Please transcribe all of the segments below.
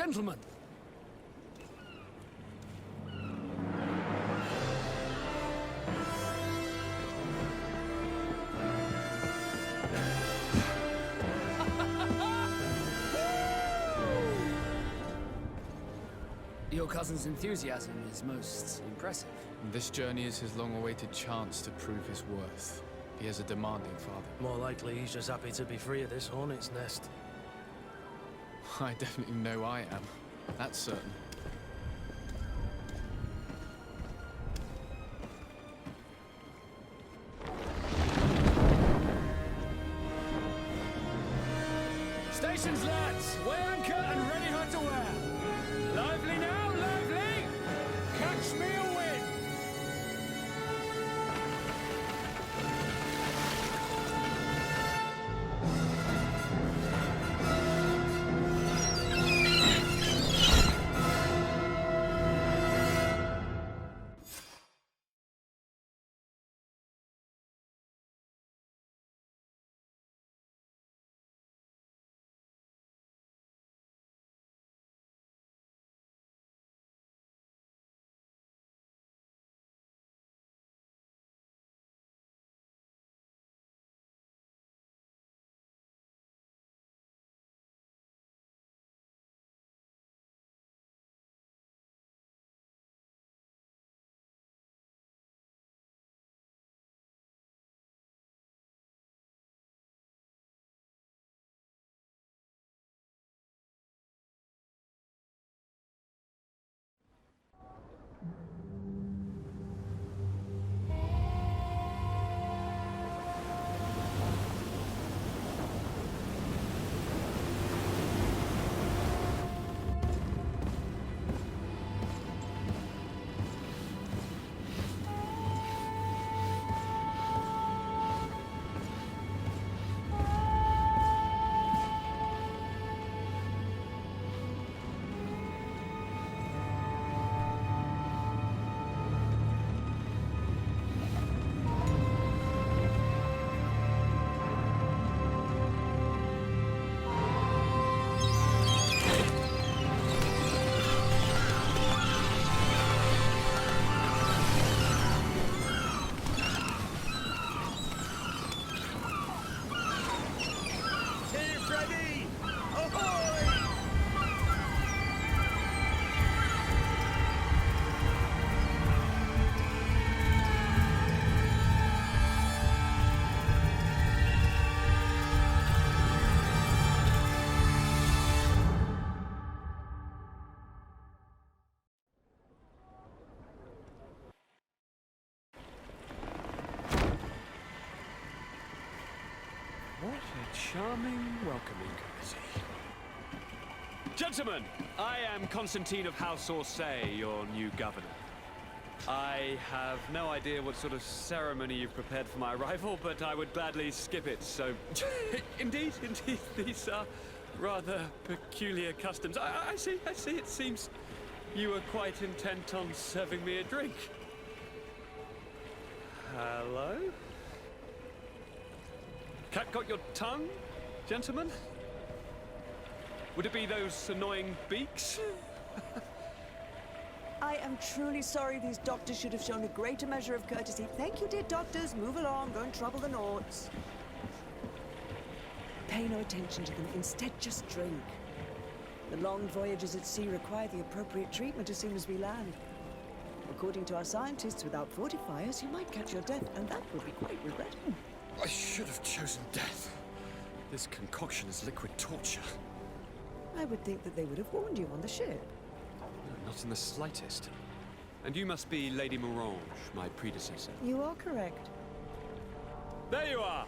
Gentlemen! Your cousin's enthusiasm is most impressive. This journey is his long-awaited chance to prove his worth. He has a demanding father. More likely he's just happy to be free of this hornet's nest. I definitely know I am. That's certain. Stations, lads! Weigh anchor and ready her to wear! Lively now, lively! Catch me a wind! What a charming welcoming courtesy. Gentlemen, I am Constantine of House Orsay, your new governor. I have no idea what sort of ceremony you've prepared for my arrival, but I would gladly skip it, so... Indeed, these are rather peculiar customs. I see, it seems you were quite intent on serving me a drink. Hello? Cat got your tongue, gentlemen? Would it be those annoying beaks? I am truly sorry. These doctors should have shown a greater measure of courtesy. Thank you, dear doctors. Move along. Don't trouble the Nords. Pay no attention to them. Instead, just drink. The long voyages at sea require the appropriate treatment as soon as we land. According to our scientists, without fortifiers, you might catch your death, and that would be quite regrettable. I should have chosen death. This concoction is liquid torture. I would think that they would have warned you on the ship. No, not in the slightest. And you must be Lady Morange, my predecessor. You are correct. There you are!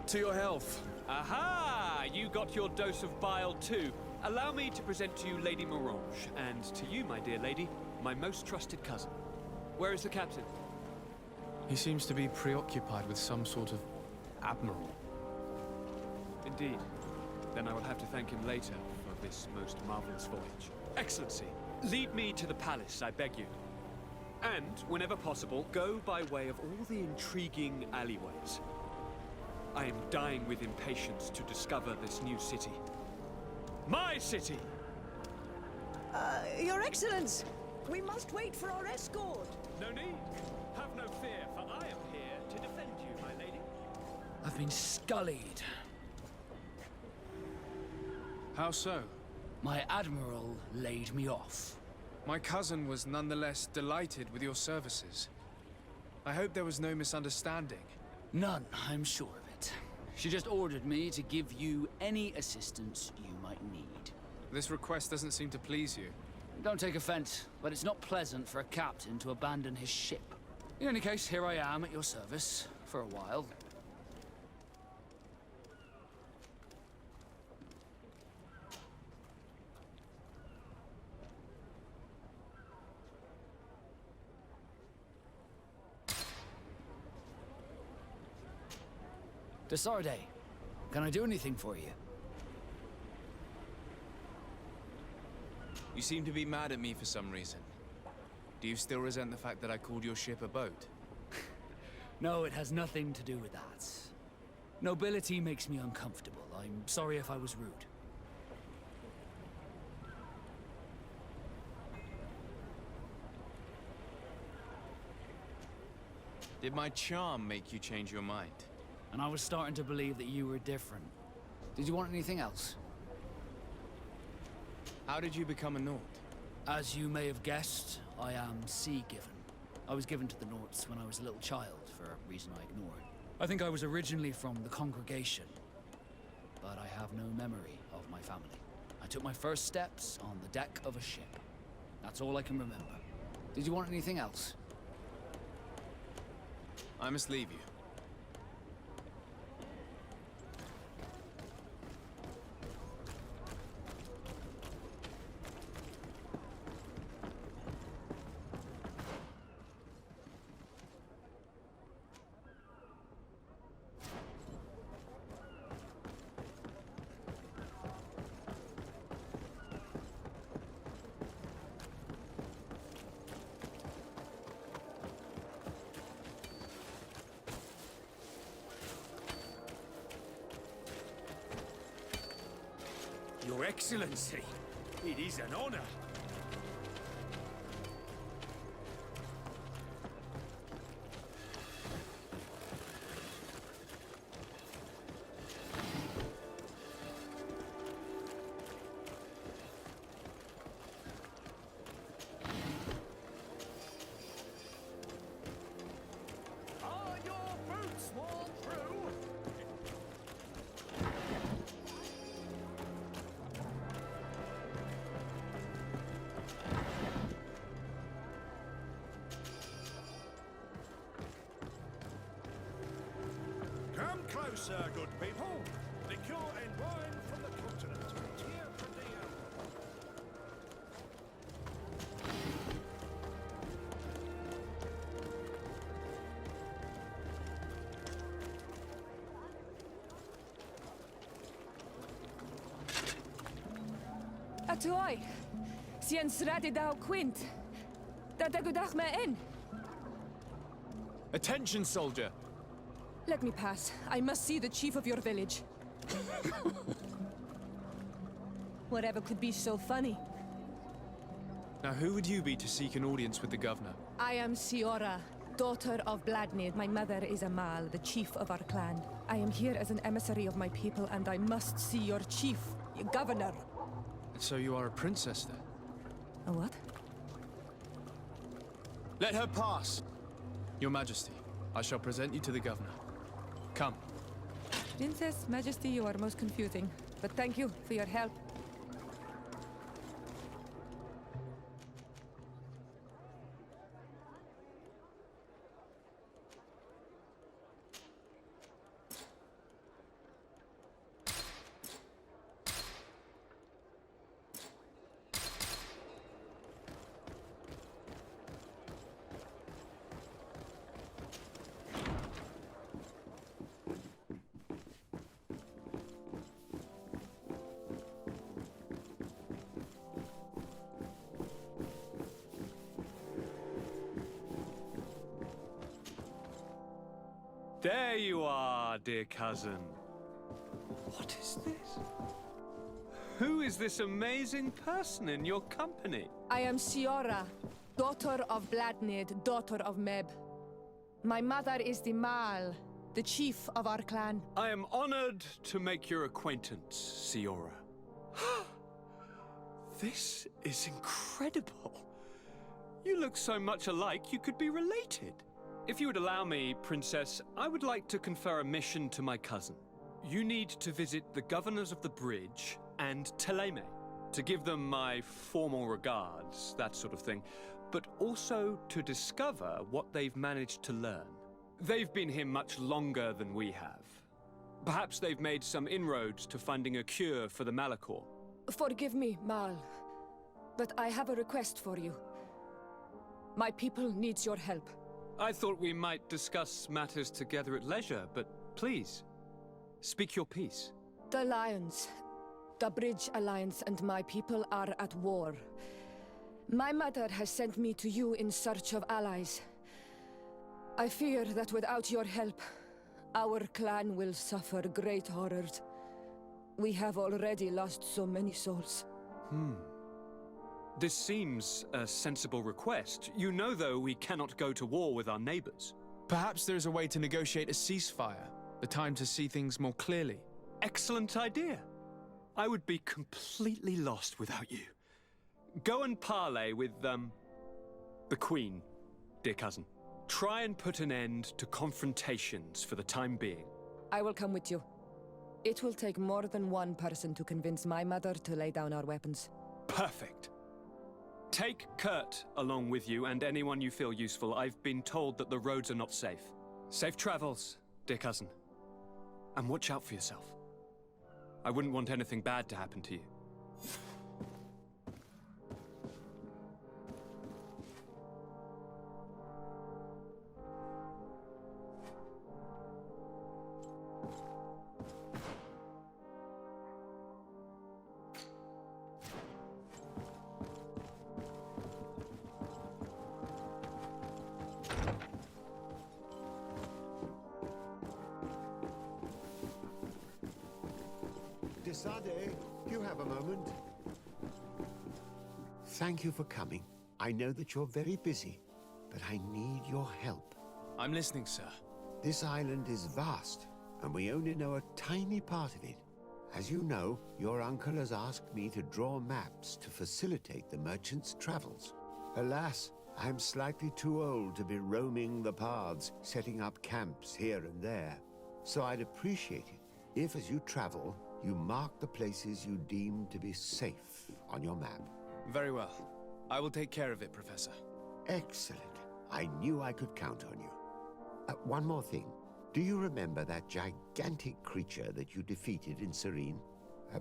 To your health. Aha! You got your dose of bile too. Allow me to present to you Lady Morange, and to you, my dear lady, my most trusted cousin. Where is the captain? He seems to be preoccupied with some sort of admiral. Indeed. Then I will have to thank him later for this most marvelous voyage. Excellency, lead me to the palace, I beg you. And, whenever possible, go by way of all the intriguing alleyways. I am dying with impatience to discover this new city. My city! Your Excellence, we must wait for our escort. No need. Have no fear, for I am here to defend you, my lady. I've been scullied. How so? My admiral laid me off. My cousin was nonetheless delighted with your services. I hope there was no misunderstanding. None, I'm sure of it. She just ordered me to give you any assistance you might need. This request doesn't seem to please you. Don't take offense, but it's not pleasant for a captain to abandon his ship. In any case, here I am at your service, for a while. Desarde, can I do anything for you? You seem to be mad at me for some reason. Do you still resent the fact that I called your ship a boat? No, it has nothing to do with that. Nobility makes me uncomfortable. I'm sorry if I was rude. Did my charm make you change your mind? And I was starting to believe that you were different. Did you want anything else? How did you become a Nord? As you may have guessed, I am sea-given. I was given to the Norts when I was a little child, for a reason I ignore. I think I was originally from the congregation, but I have no memory of my family. I took my first steps on the deck of a ship. That's all I can remember. Did you want anything else? I must leave you. Your Excellency, it is an honor. Are your boots worn through? Come closer, good people. Liqueur and wine from the continent. Here from the Atoy, sien sradi dau quint. Dada gudach me in. Attention, soldier! Let me pass. I must see the chief of your village. Whatever could be so funny? Now who would you be to seek an audience with the governor? I am Siora, daughter of Bladnid. My mother is Amal, the chief of our clan. I am here as an emissary of my people, and I must see your chief, your governor. So you are a princess then? A what? Let her pass! Your Majesty, I shall present you to the governor. Come. Princess, Majesty, you are most confusing. But thank you for your help. There you are, dear cousin. What is this? Who is this amazing person in your company? I am Siora, daughter of Bladnid, daughter of Meb. My mother is the Mal, the chief of our clan. I am honored to make your acquaintance, Siora. This is incredible. You look so much alike you could be related. If you would allow me, Princess, I would like to confer a mission to my cousin. You need to visit the governors of the bridge and Teleme to give them my formal regards, that sort of thing, but also to discover what they've managed to learn. They've been here much longer than we have. Perhaps they've made some inroads to finding a cure for the Malachor. Forgive me, Mal, but I have a request for you. My people needs your help. I thought we might discuss matters together at leisure, but please, speak your piece. The Lions, the Bridge Alliance and my people are at war. My mother has sent me to you in search of allies. I fear that without your help, our clan will suffer great horrors. We have already lost so many souls. This seems a sensible request. You know, though, we cannot go to war with our neighbors. Perhaps there's a way to negotiate a ceasefire, the time to see things more clearly. Excellent idea. I would be completely lost without you. Go and parley with, the Queen, dear cousin. Try and put an end to confrontations for the time being. I will come with you. It will take more than one person to convince my mother to lay down our weapons. Perfect. Take Kurt along with you and anyone you feel useful. I've been told that the roads are not safe. Safe travels, dear cousin. And watch out for yourself. I wouldn't want anything bad to happen to you. Desade, do you have a moment? Thank you for coming. I know that you're very busy, but I need your help. I'm listening, sir. This island is vast, and we only know a tiny part of it. As you know, your uncle has asked me to draw maps to facilitate the merchants' travels. Alas, I'm slightly too old to be roaming the paths, setting up camps here and there. So I'd appreciate it if, as you travel, you mark the places you deem to be safe on your map. Very well. I will take care of it, Professor. Excellent. I knew I could count on you. One more thing. Do you remember that gigantic creature that you defeated in Serene?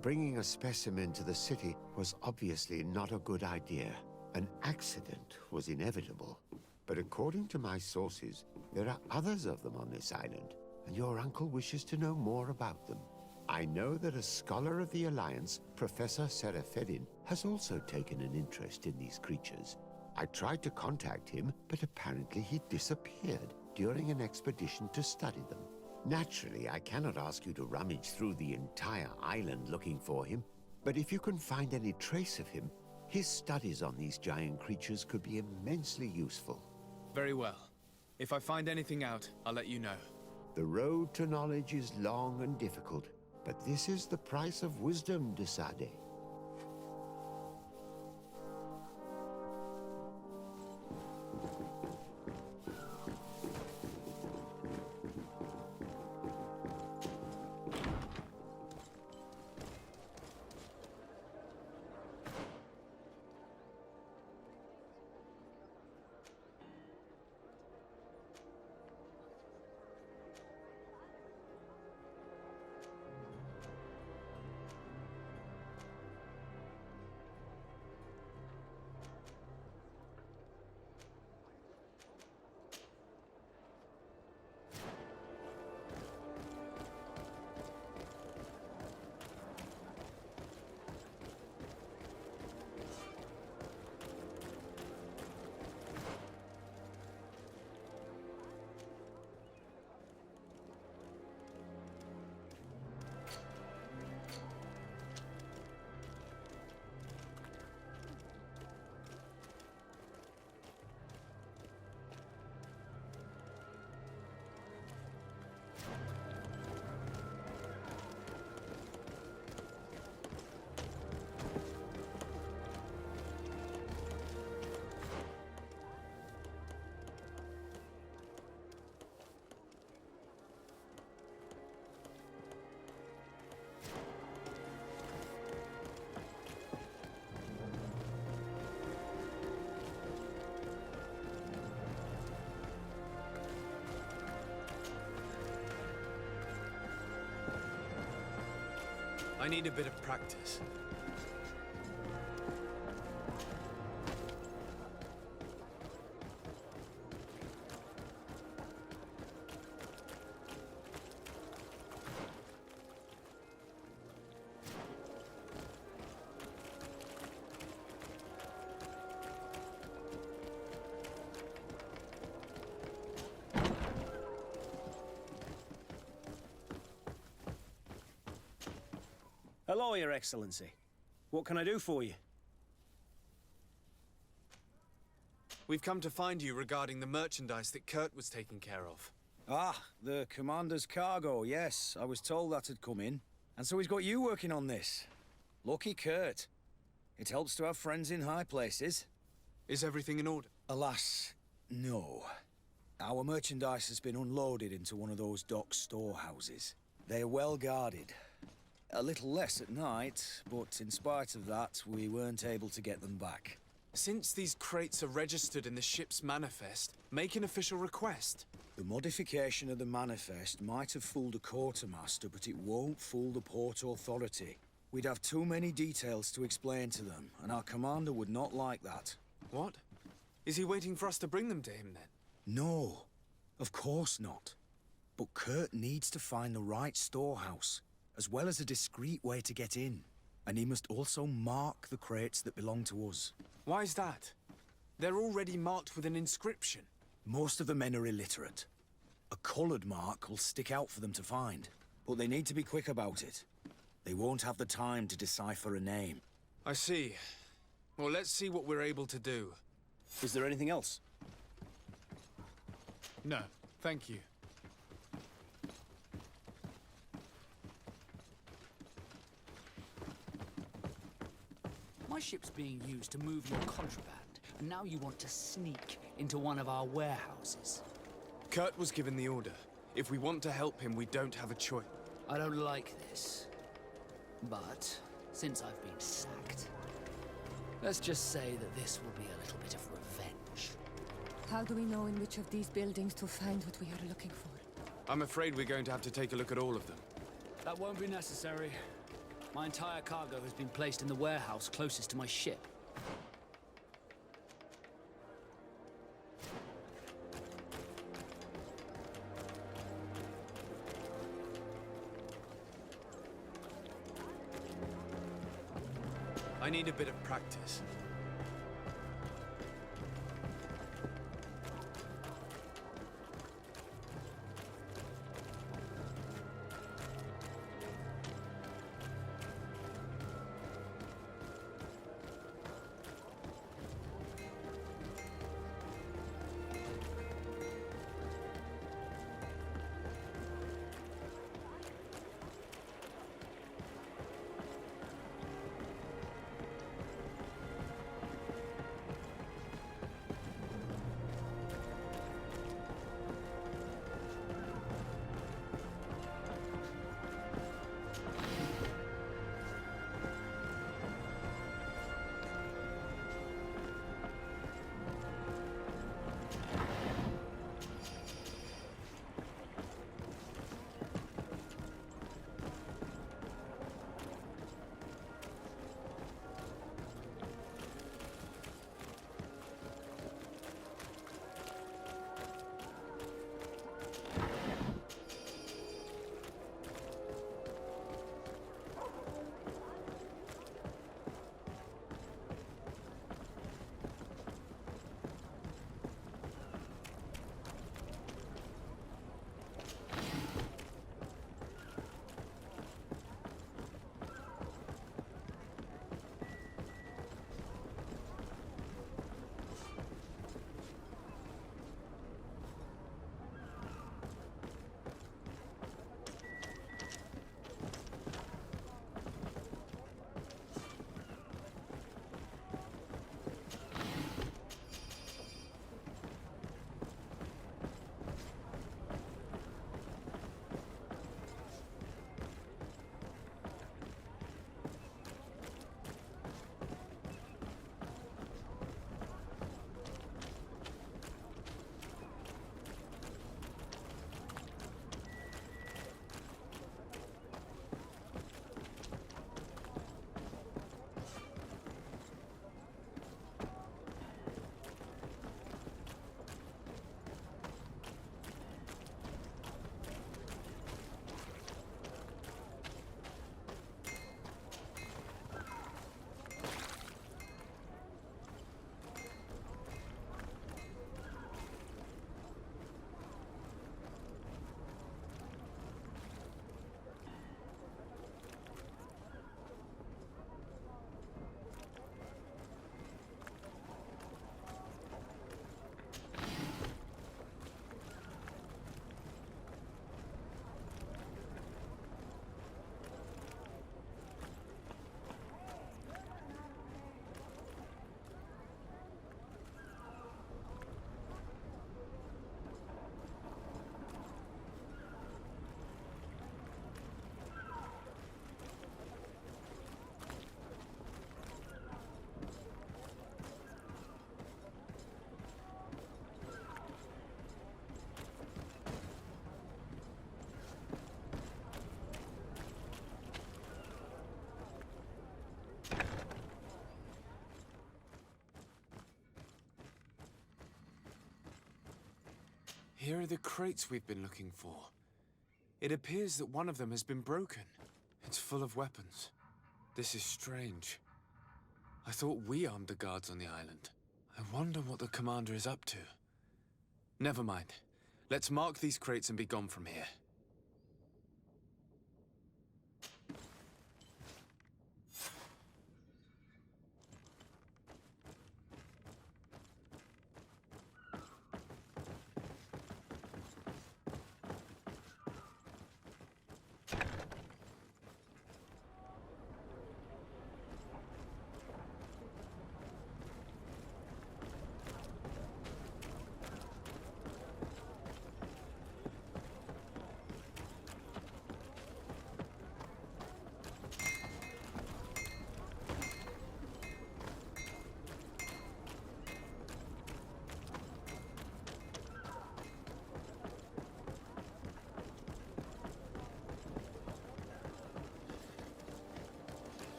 Bringing a specimen to the city was obviously not a good idea. An accident was inevitable. But according to my sources, there are others of them on this island, and your uncle wishes to know more about them. I know that a scholar of the Alliance, Professor Serafedin, has also taken an interest in these creatures. I tried to contact him, but apparently he disappeared during an expedition to study them. Naturally, I cannot ask you to rummage through the entire island looking for him, but if you can find any trace of him, his studies on these giant creatures could be immensely useful. Very well. If I find anything out, I'll let you know. The road to knowledge is long and difficult, but this is the price of wisdom, Desade. I need a bit of practice. Hello, Your Excellency. What can I do for you? We've come to find you regarding the merchandise that Kurt was taking care of. Ah, the Commander's cargo, yes. I was told that had come in. And so he's got you working on this. Lucky Kurt. It helps to have friends in high places. Is everything in order? Alas, no. Our merchandise has been unloaded into one of those dock storehouses. They are well guarded. A little less at night, but in spite of that, we weren't able to get them back. Since these crates are registered in the ship's manifest, make an official request. The modification of the manifest might have fooled a quartermaster, but it won't fool the Port Authority. We'd have too many details to explain to them, and our commander would not like that. What? Is he waiting for us to bring them to him, then? No, of course not. But Kurt needs to find the right storehouse, as well as a discreet way to get in. And he must also mark the crates that belong to us. Why is that? They're already marked with an inscription. Most of the men are illiterate. A colored mark will stick out for them to find, but they need to be quick about it. They won't have the time to decipher a name. I see. Well, let's see what we're able to do. Is there anything else? No, thank you. My ship's being used to move your contraband, and now you want to sneak into one of our warehouses. Kurt was given the order. If we want to help him, we don't have a choice. I don't like this. But, since I've been sacked, let's just say that this will be a little bit of revenge. How do we know in which of these buildings to find what we are looking for? I'm afraid we're going to have to take a look at all of them. That won't be necessary. My entire cargo has been placed in the warehouse closest to my ship. I need a bit of practice. Here are the crates we've been looking for. It appears that one of them has been broken. It's full of weapons. This is strange. I thought we armed the guards on the island. I wonder what the commander is up to. Never mind. Let's mark these crates and be gone from here.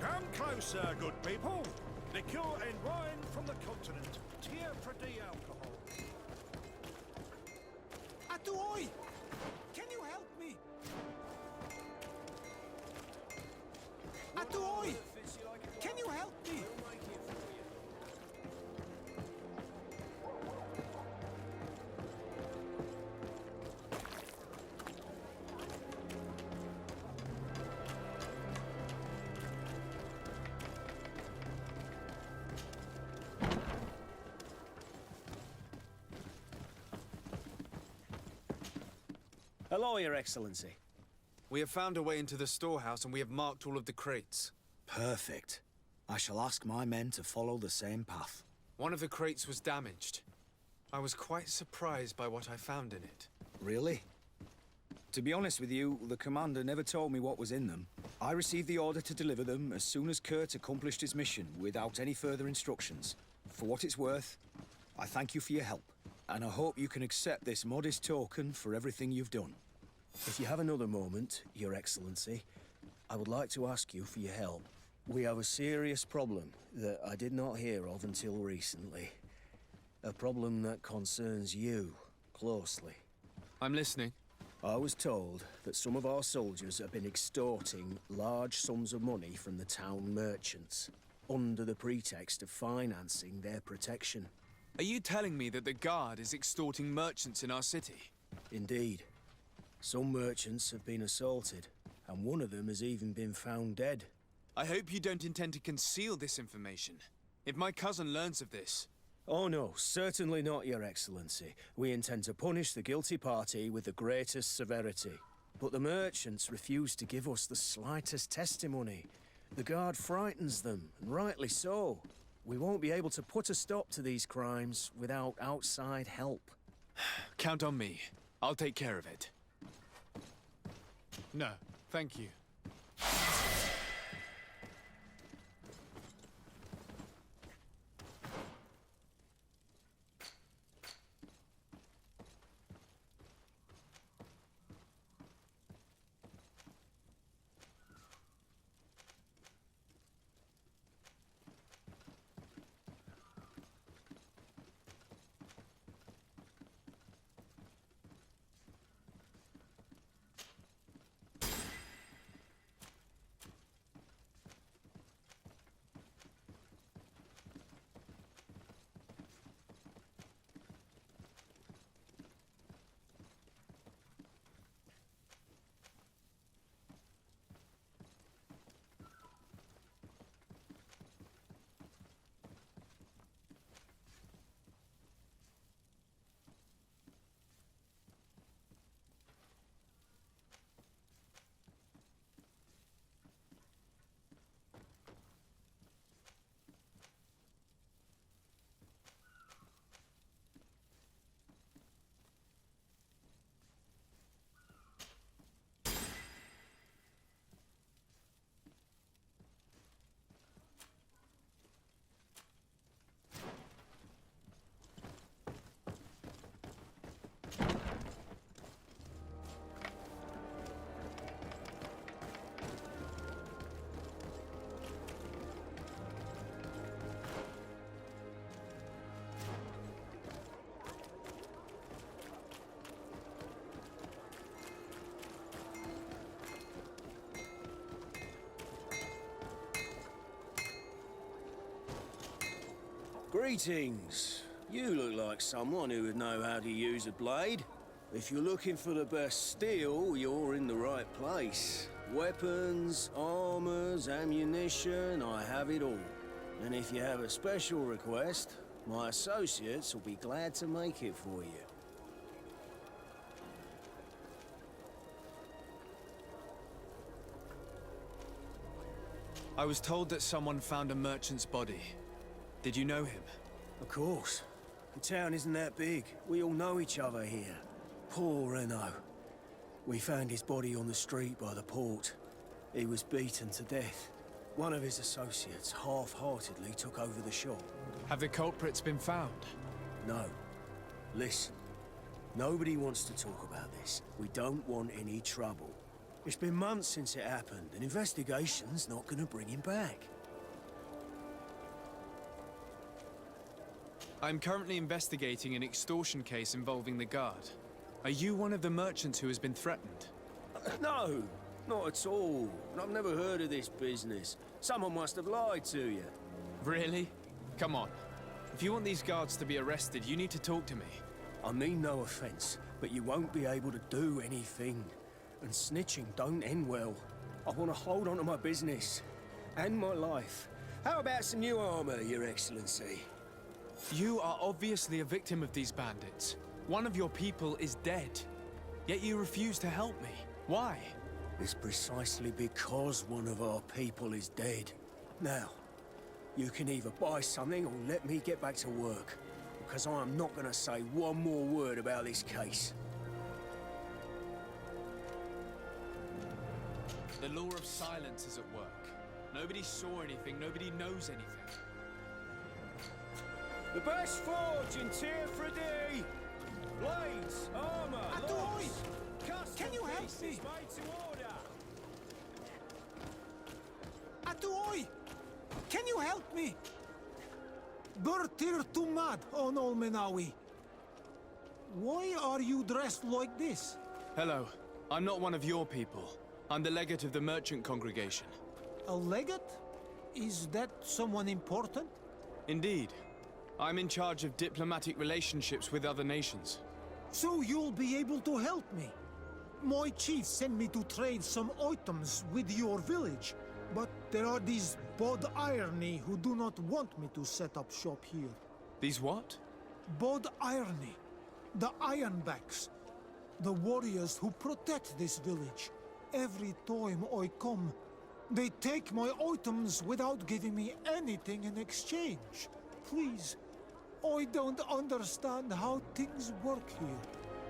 Come closer, good people. Liqueur and wine from the continent. Tier for the alcohol. Atuoi! Can you help me? Atuoi! Can you help me? Hello, Your Excellency. We have found a way into the storehouse and we have marked all of the crates. Perfect. I shall ask my men to follow the same path. One of the crates was damaged. I was quite surprised by what I found in it. Really? To be honest with you, the commander never told me what was in them. I received the order to deliver them as soon as Kurt accomplished his mission without any further instructions. For what it's worth, I thank you for your help, and I hope you can accept this modest token for everything you've done. If you have another moment, Your Excellency, I would like to ask you for your help. We have a serious problem that I did not hear of until recently. A problem that concerns you closely. I'm listening. I was told that some of our soldiers have been extorting large sums of money from the town merchants, under the pretext of financing their protection. Are you telling me that the guard is extorting merchants in our city? Indeed. Some merchants have been assaulted, and one of them has even been found dead. I hope you don't intend to conceal this information. If my cousin learns of this... Oh no, certainly not, Your Excellency. We intend to punish the guilty party with the greatest severity. But the merchants refuse to give us the slightest testimony. The guard frightens them, and rightly so. We won't be able to put a stop to these crimes without outside help. Count on me. I'll take care of it. No, thank you. Greetings. You look like someone who would know how to use a blade. If you're looking for the best steel, you're in the right place. Weapons, armors, ammunition, I have it all. And if you have a special request, my associates will be glad to make it for you. I was told that someone found a merchant's body. Did you know him? Of course. The town isn't that big. We all know each other here. Poor Renault. We found his body on the street by the port. He was beaten to death. One of his associates half-heartedly took over the shop. Have the culprits been found? No. Listen. Nobody wants to talk about this. We don't want any trouble. It's been months since it happened. An investigation's not gonna bring him back. I'm currently investigating an extortion case involving the guard. Are you one of the merchants who has been threatened? No, not at all. I've never heard of this business. Someone must have lied to you. Really? Come on. If you want these guards to be arrested, you need to talk to me. I mean no offense, but you won't be able to do anything. And snitching don't end well. I want to hold on to my business. And my life. How about some new armor, Your Excellency? You are obviously a victim of these bandits. One of your people is dead. Yet you refuse to help me. Why? It's precisely because one of our people is dead. Now, you can either buy something or let me get back to work. Because I am not going to say one more word about this case. The law of silence is at work. Nobody saw anything, nobody knows anything. The best forge in Tier 3D! Blades, armor, Atoy! custom Can you help pieces me? made to order. Atoy! Can you help me? Bertir Tumad on Olmenawi. Why are you dressed like this? Hello. I'm not one of your people. I'm the legate of the merchant congregation. A legate? Is that someone important? Indeed. I'm in charge of diplomatic relationships with other nations. So you'll be able to help me. My chief sent me to trade some items with your village, but there are these Bod Irony who do not want me to set up shop here. These what? Bod Irony. The Ironbacks. The warriors who protect this village. Every time I come, they take my items without giving me anything in exchange. Please, I don't understand how things work here.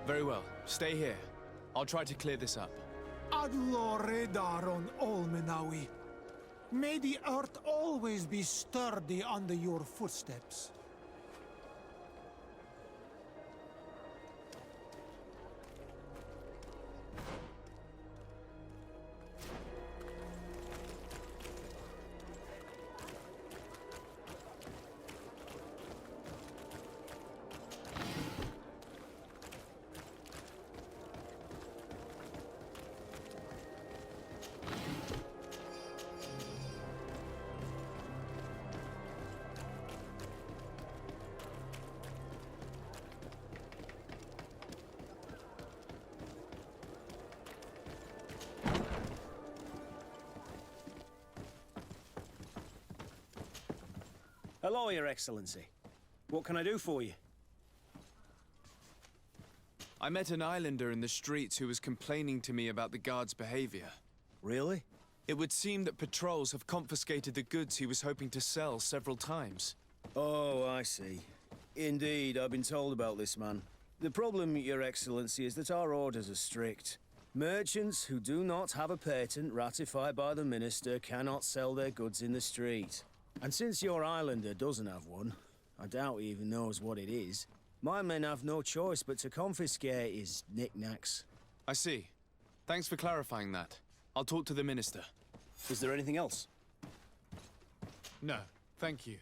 Very well. Stay here. I'll try to clear this up. Adlo Redar on Olmenawi. May the earth always be sturdy under your footsteps. Hello, Your Excellency. What can I do for you? I met an islander in the streets who was complaining to me about the guard's behavior. Really? It would seem that patrols have confiscated the goods he was hoping to sell several times. Oh, I see. Indeed, I've been told about this man. The problem, Your Excellency, is that our orders are strict. Merchants who do not have a patent ratified by the Minister cannot sell their goods in the street. And since your islander doesn't have one, I doubt he even knows what it is, my men have no choice but to confiscate his knickknacks. I see. Thanks for clarifying that. I'll talk to the Minister. Is there anything else? No, thank you.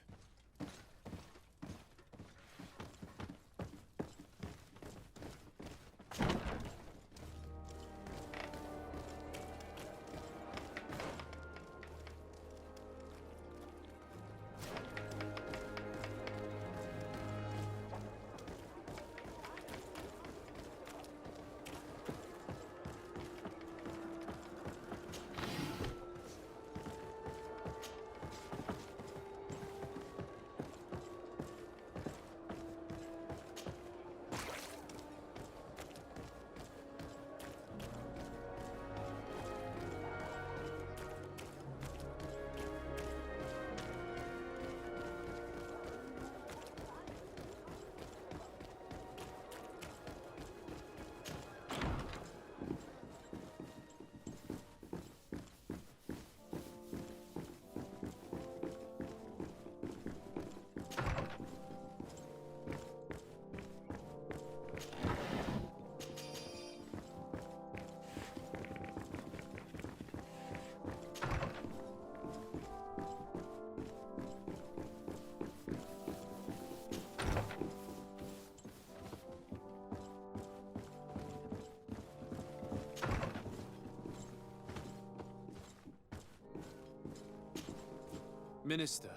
Minister.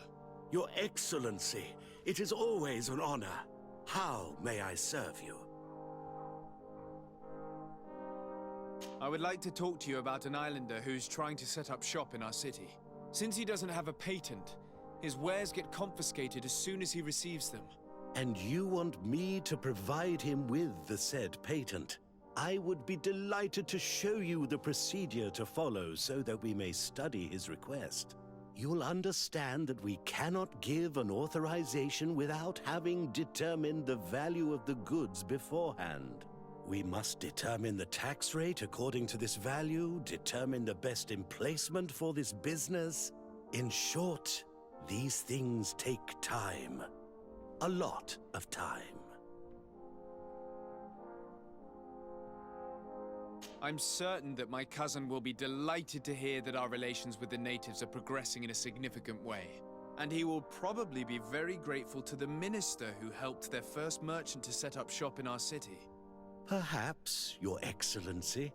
Your Excellency, it is always an honor. How may I serve you? I would like to talk to you about an islander who's trying to set up shop in our city. Since he doesn't have a patent, his wares get confiscated as soon as he receives them. And you want me to provide him with the said patent? I would be delighted to show you the procedure to follow so that we may study his request. You'll understand that we cannot give an authorization without having determined the value of the goods beforehand. We must determine the tax rate according to this value, determine the best emplacement for this business. In short, these things take time. A lot of time. I'm certain that my cousin will be delighted to hear that our relations with the natives are progressing in a significant way. And he will probably be very grateful to the minister who helped their first merchant to set up shop in our city. Perhaps, Your Excellency,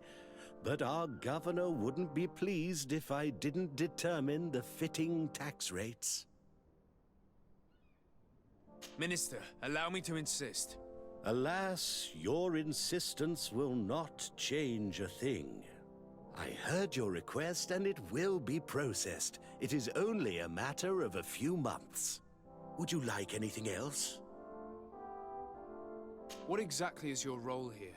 but our governor wouldn't be pleased if I didn't determine the fitting tax rates. Minister, allow me to insist. Alas, your insistence will not change a thing. I heard your request and it will be processed. It is only a matter of a few months. Would you like anything else? What exactly is your role here?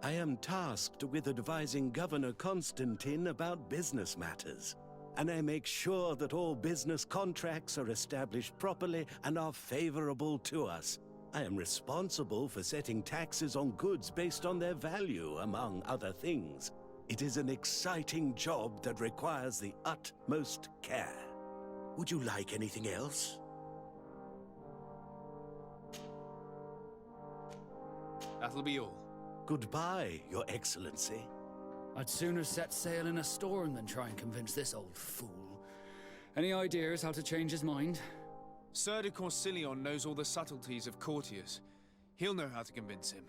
I am tasked with advising Governor Constantine about business matters, and I make sure that all business contracts are established properly and are favorable to us. I am responsible for setting taxes on goods based on their value, among other things. It is an exciting job that requires the utmost care. Would you like anything else? That'll be all. Goodbye, Your Excellency. I'd sooner set sail in a storm than try and convince this old fool. Any ideas how to change his mind? Sir de Corsilion knows all the subtleties of courtiers. He'll know how to convince him.